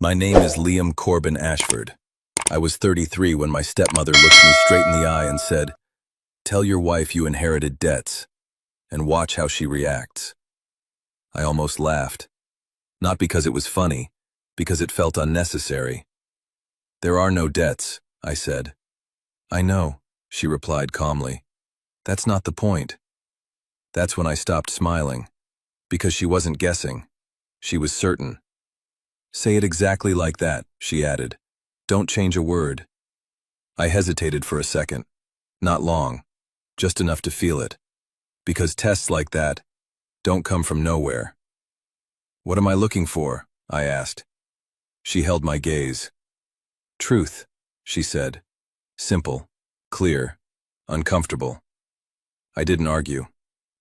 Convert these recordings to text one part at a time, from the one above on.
My name is Liam Corbin Ashford. I was 33 when my stepmother looked me straight in the eye and said, "Tell your wife you inherited debts, and watch how she reacts." I almost laughed. Not because it was funny, because it felt unnecessary. "There are no debts," I said. "I know," she replied calmly. "That's not the point." That's when I stopped smiling, because she wasn't guessing. She was certain. "Say it exactly like that," she added. "Don't change a word." I hesitated for a second. Not long, just enough to feel it. Because tests like that don't come from nowhere. "What am I looking for?" I asked. She held my gaze. "Truth," she said. Simple, clear, uncomfortable. I didn't argue,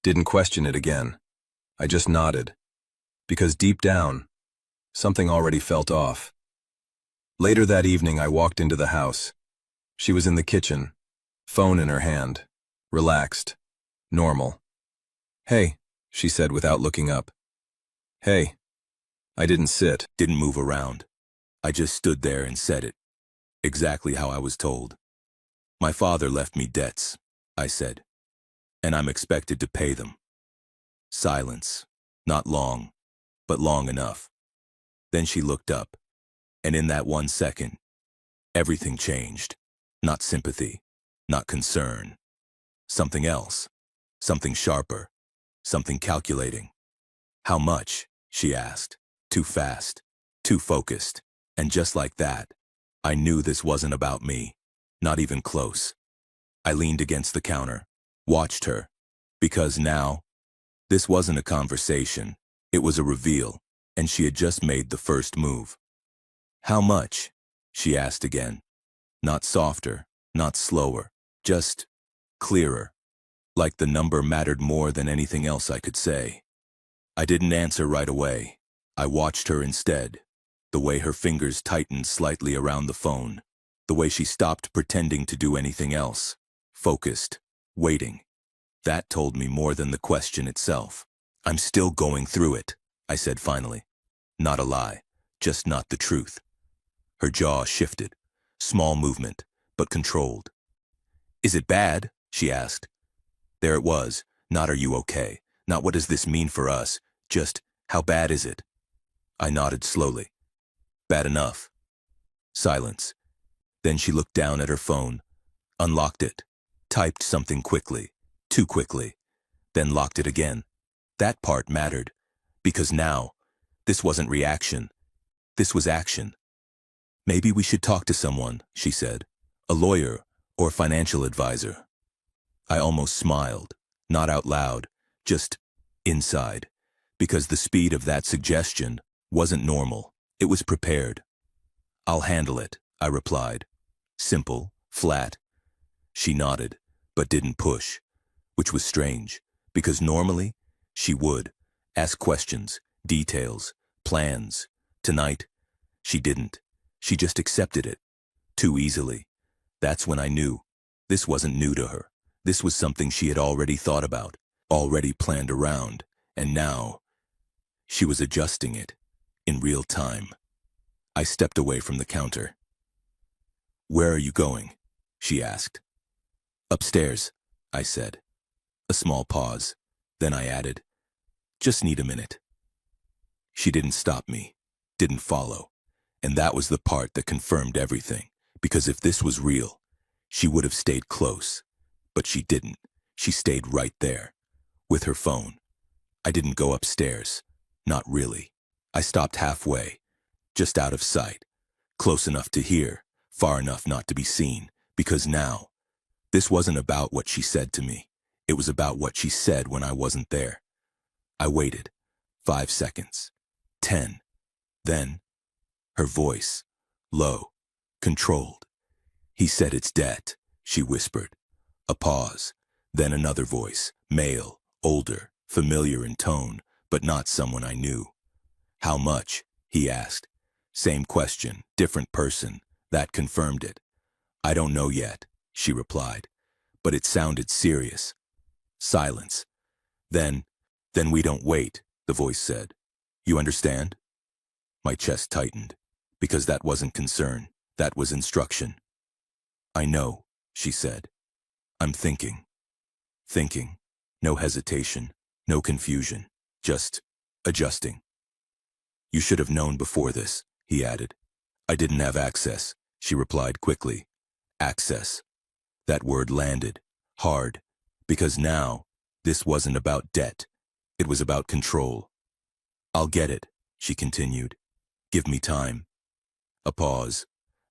didn't question it again. I just nodded. Because deep down, something already felt off. Later that evening, I walked into the house. She was in the kitchen, phone in her hand, relaxed, normal. "Hey," she said without looking up. "Hey." I didn't sit, didn't move around. I just stood there and said it, exactly how I was told. "My father left me debts," I said, "and I'm expected to pay them." Silence. Not long, but long enough. Then she looked up, and in that 1 second, everything changed. Not sympathy, not concern. Something else. Something sharper. Something calculating. "How much?" she asked. Too fast. Too focused. And just like that, I knew this wasn't about me. Not even close. I leaned against the counter, watched her, because now, this wasn't a conversation. It was a reveal, and she had just made the first move. "How much?" she asked again. Not softer, not slower, just clearer, like the number mattered more than anything else I could say. I didn't answer right away. I watched her instead, the way her fingers tightened slightly around the phone, the way she stopped pretending to do anything else, focused, waiting. That told me more than the question itself. "I'm still going through it," I said finally. Not a lie, just not the truth. Her jaw shifted, small movement, but controlled. "Is it bad?" she asked. There it was, not "are you okay?" Not "what does this mean for us?" Just, "how bad is it?" I nodded slowly. "Bad enough." Silence. Then she looked down at her phone, unlocked it, typed something quickly, too quickly, then locked it again. That part mattered, because now, this wasn't reaction, this was action. "Maybe we should talk to someone," she said. "A lawyer or financial advisor." I almost smiled, not out loud, just inside, because the speed of that suggestion wasn't normal. It was prepared. "I'll handle it," I replied. Simple, flat. She nodded, but didn't push, which was strange, because normally she would ask questions, details, plans. Tonight, she didn't. She just accepted it, too easily. That's when I knew this wasn't new to her. This was something she had already thought about, already planned around, and now she was adjusting it in real time. I stepped away from the counter. "Where are you going?" she asked. "Upstairs," I said. A small pause. Then I added, "Just need a minute." She didn't stop me, didn't follow. And that was the part that confirmed everything. Because if this was real, she would have stayed close. But she didn't. She stayed right there, with her phone. I didn't go upstairs. Not really. I stopped halfway, just out of sight, close enough to hear, far enough not to be seen. Because now, this wasn't about what she said to me. It was about what she said when I wasn't there. I waited. 5 seconds. 10. Then, her voice, low, controlled. "He said it's debt," she whispered. A pause. Then another voice, male, older, familiar in tone, but not someone I knew. "How much?" he asked. Same question, different person. That confirmed it. "I don't know yet," she replied. But it sounded serious. Silence. Then we don't wait," the voice said. "You understand?" My chest tightened. Because that wasn't concern, that was instruction. I know, she said. I'm thinking. Thinking. No hesitation, no confusion, just adjusting. You should have known before this, he added. I didn't have access, she replied quickly. Access. That word landed, hard, because now, this wasn't about debt. It was about control. I'll get it, she continued. Give me time. A pause.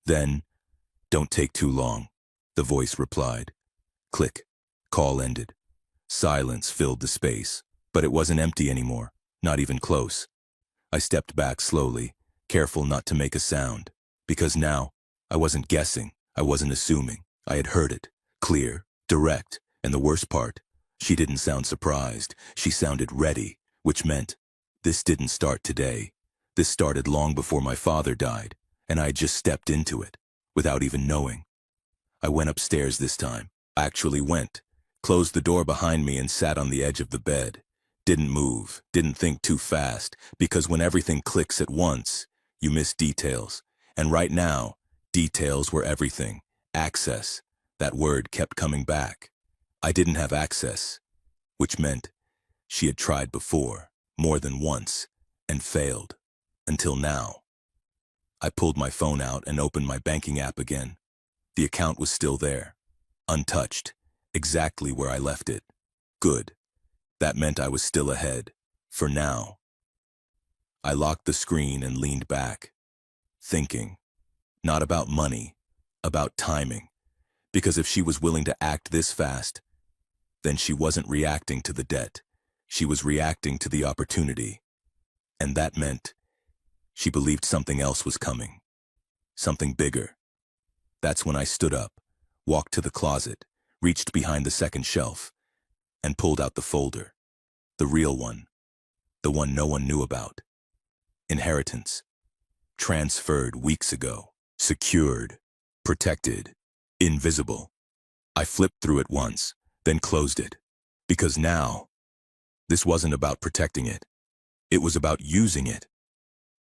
Then, don't take too long, the voice replied. Click. Call ended. Silence filled the space, but it wasn't empty anymore, not even close. I stepped back slowly, careful not to make a sound, because now, I wasn't guessing, I wasn't assuming. I had heard it, clear, direct, and the worst part, she didn't sound surprised, she sounded ready, which meant, this didn't start today. This started long before my father died, and I had just stepped into it, without even knowing. I went upstairs this time, actually went, closed the door behind me and sat on the edge of the bed. Didn't move, didn't think too fast, because when everything clicks at once, you miss details. And right now, details were everything. Access. That word kept coming back. I didn't have access, which meant she had tried before, more than once, and failed. Until now. I pulled my phone out and opened my banking app again. The account was still there, untouched, exactly where I left it. Good. That meant I was still ahead, for now. I locked the screen and leaned back, thinking, not about money, about timing, because if she was willing to act this fast, then she wasn't reacting to the debt, she was reacting to the opportunity. And that meant she believed something else was coming, something bigger. That's when I stood up, walked to the closet, reached behind the second shelf, and pulled out the folder. The real one. The one no one knew about. Inheritance. Transferred weeks ago. Secured. Protected. Invisible. I flipped through it once, then closed it. Because now, this wasn't about protecting it. It was about using it.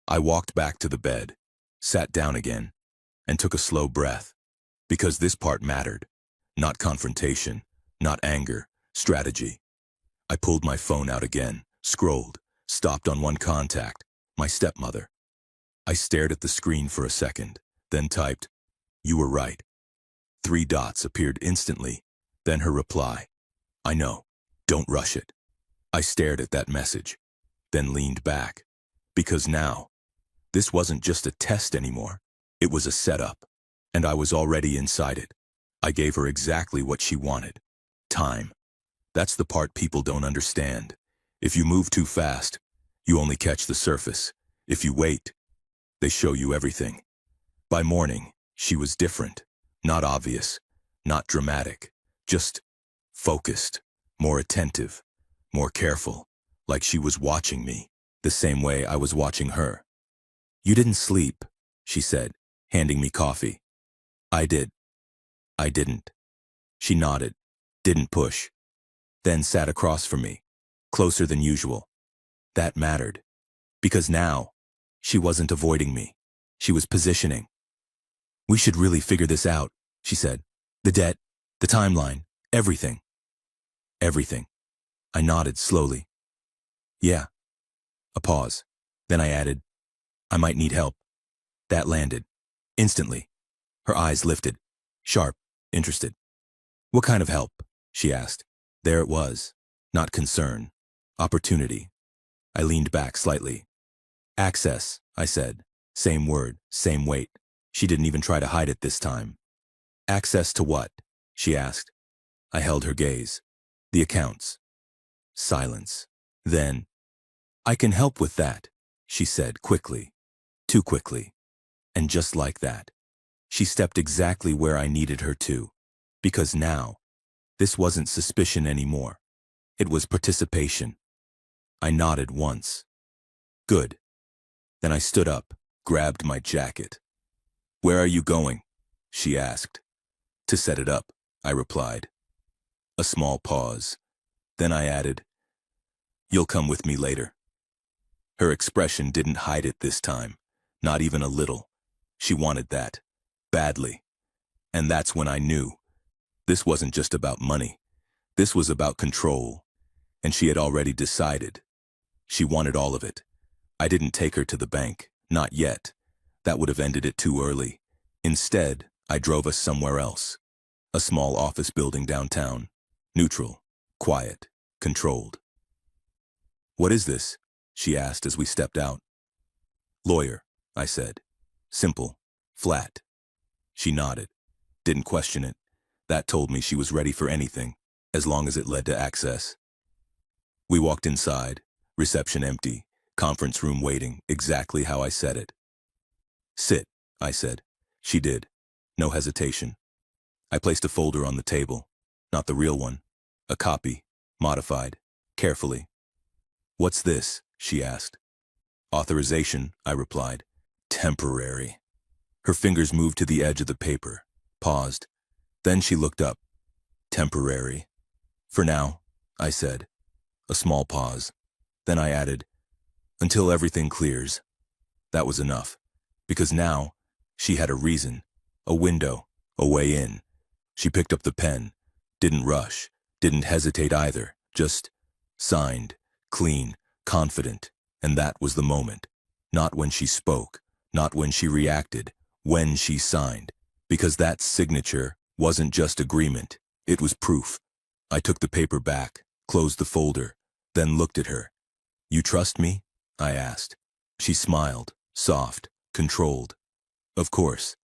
I walked back to the bed, sat down again, and took a slow breath. Because this part mattered. Not confrontation, not anger, strategy. I pulled my phone out again, scrolled, stopped on one contact, my stepmother. I stared at the screen for a second, then typed, "You were right." 3 dots appeared instantly, then her reply, "I know, don't rush it." I stared at that message, then leaned back. Because now, this wasn't just a test anymore, it was a setup, and I was already inside it. I gave her exactly what she wanted. Time. That's the part people don't understand. If you move too fast, you only catch the surface. If you wait, they show you everything. By morning, she was different. Not obvious, not dramatic, just focused, more attentive, more careful, like she was watching me, the same way I was watching her. "You didn't sleep," she said, handing me coffee. "I did." "I didn't." She nodded, didn't push, then sat across from me, closer than usual. That mattered, because now, she wasn't avoiding me. She was positioning. "We should really figure this out," she said. "The debt, the timeline, everything." "Everything." I nodded slowly. "Yeah." A pause. Then I added, "I might need help." That landed. Instantly. Her eyes lifted. Sharp, interested. "What kind of help?" she asked. There it was. Not concern. Opportunity. I leaned back slightly. "Access," I said. Same word, same weight. She didn't even try to hide it this time. "Access to what?" she asked. I held her gaze. "The accounts." Silence. Then, "I can help with that," she said quickly. Too quickly. And just like that, she stepped exactly where I needed her to. Because now, this wasn't suspicion anymore. It was participation. I nodded once. "Good." Then I stood up, grabbed my jacket. "Where are you going?" she asked. "To set it up," I replied. A small pause. Then I added, "You'll come with me later." Her expression didn't hide it this time, not even a little. She wanted that. Badly. And that's when I knew. This wasn't just about money. This was about control. And she had already decided. She wanted all of it. I didn't take her to the bank. Not yet. That would have ended it too early. Instead, I drove us somewhere else. A small office building downtown. Neutral. Quiet. Controlled. "What is this?" she asked as we stepped out. "Lawyer," I said. Simple. Flat. She nodded. Didn't question it. That told me she was ready for anything, as long as it led to access. We walked inside. Reception empty. Conference room waiting, exactly how I said it. "Sit," I said. She did. No hesitation. I placed a folder on the table. Not the real one. A copy. Modified. Carefully. "What's this?" she asked. "Authorization," I replied. "Temporary." Her fingers moved to the edge of the paper. Paused. Then she looked up. "Temporary." "For now," I said. A small pause. Then I added, "Until everything clears." That was enough. Because now, she had a reason. A window. A way in. She picked up the pen. Didn't rush. Didn't hesitate either. Just signed. Clean. Confident. And that was the moment. Not when she spoke. Not when she reacted. When she signed. Because that signature wasn't just agreement. It was proof. I took the paper back, closed the folder, then looked at her. "You trust me?" I asked. She smiled, soft, controlled. "Of course."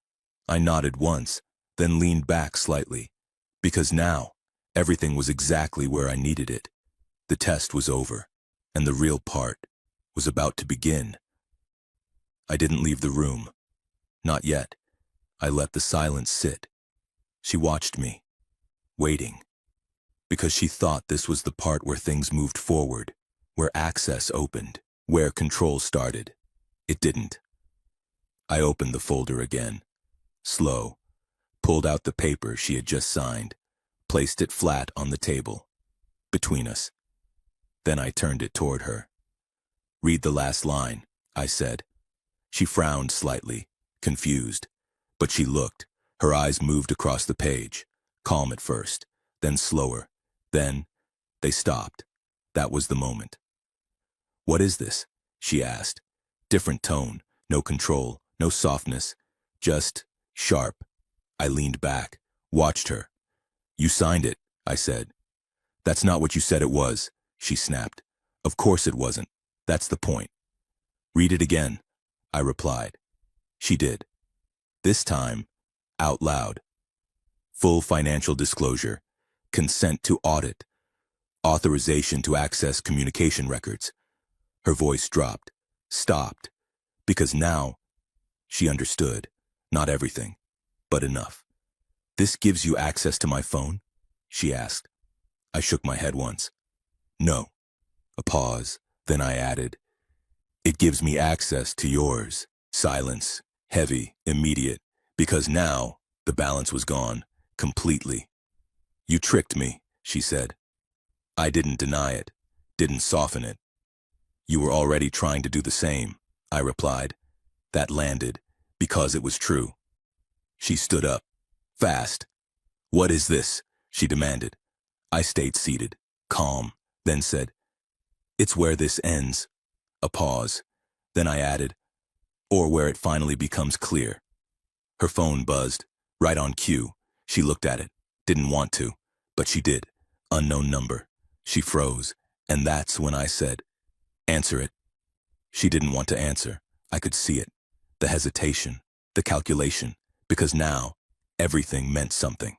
I nodded once, then leaned back slightly. Because now, everything was exactly where I needed it. The test was over, and the real part was about to begin. I didn't leave the room. Not yet. I let the silence sit. She watched me, waiting. Because she thought this was the part where things moved forward, where access opened, where control started. It didn't. I opened the folder again. Slow. Pulled out the paper she had just signed. Placed it flat on the table. Between us. Then I turned it toward her. "Read the last line," I said. She frowned slightly, confused. But she looked. Her eyes moved across the page. Calm at first, then slower. Then, they stopped. That was the moment. "What is this?" she asked. Different tone, no control, no softness. Just sharp. I leaned back, watched her. "You signed it," I said. "That's not what you said it was," she snapped. "Of course it wasn't. That's the point." "Read it again," I replied. She did. This time, out loud. "Full financial disclosure. Consent to audit. Authorization to access communication records." Her voice dropped, stopped. Because now, she understood. Not everything, but enough. "This gives you access to my phone?" she asked. I shook my head once. "No." A pause. Then I added, "It gives me access to yours." Silence. Heavy, immediate. Because now, the balance was gone. Completely. "You tricked me," she said. I didn't deny it. Didn't soften it. "You were already trying to do the same," I replied. That landed, because it was true. She stood up. Fast. "What is this?" she demanded. I stayed seated, calm, then said, "It's where this ends." A pause. Then I added, "Or where it finally becomes clear." Her phone buzzed, right on cue. She looked at it. Didn't want to, but she did. Unknown number. She froze, and that's when I said, "Answer it." She didn't want to answer. I could see it. The hesitation, the calculation, because now, everything meant something.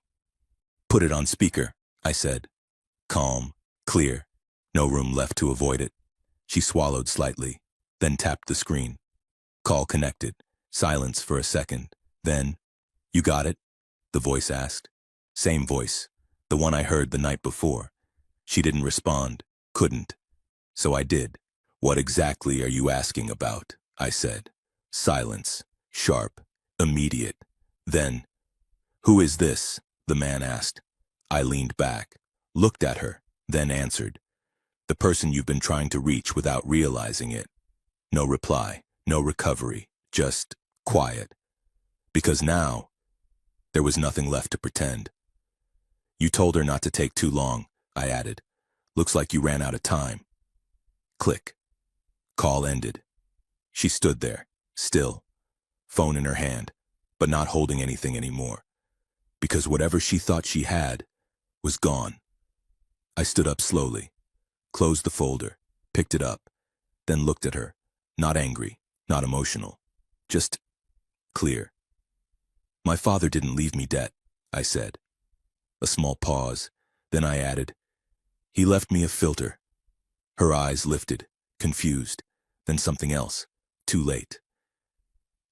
"Put it on speaker," I said. Calm, clear, no room left to avoid it. She swallowed slightly, then tapped the screen. Call connected. Silence for a second. Then, "You got it?" the voice asked. Same voice, the one I heard the night before. She didn't respond, couldn't. So I did. "What exactly are you asking about?" I said. Silence, sharp, immediate. Then, "Who is this?" the man asked. I leaned back, looked at her, then answered. "The person you've been trying to reach without realizing it." No reply, no recovery, just quiet. Because now, there was nothing left to pretend. You told her not to take too long, I added. Looks like you ran out of time. Click. Call ended. She stood there, still, phone in her hand, but not holding anything anymore. Because whatever she thought she had was gone. I stood up slowly, closed the folder, picked it up, then looked at her, not angry, not emotional, just clear. My father didn't leave me debt, I said. A small pause, then I added, he left me a filter. Her eyes lifted, confused, then something else, too late.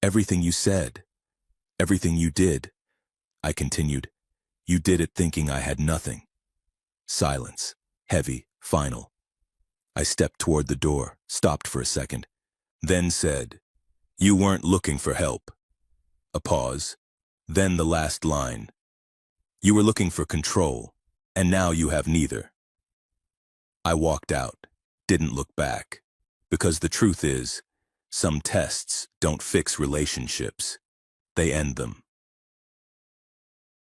Everything you said, everything you did, I continued, you did it thinking I had nothing. Silence, heavy, final. I stepped toward the door, stopped for a second, then said, you weren't looking for help. A pause, then the last line. You were looking for control, and now you have neither. I walked out, didn't look back, because the truth is, some tests don't fix relationships, they end them.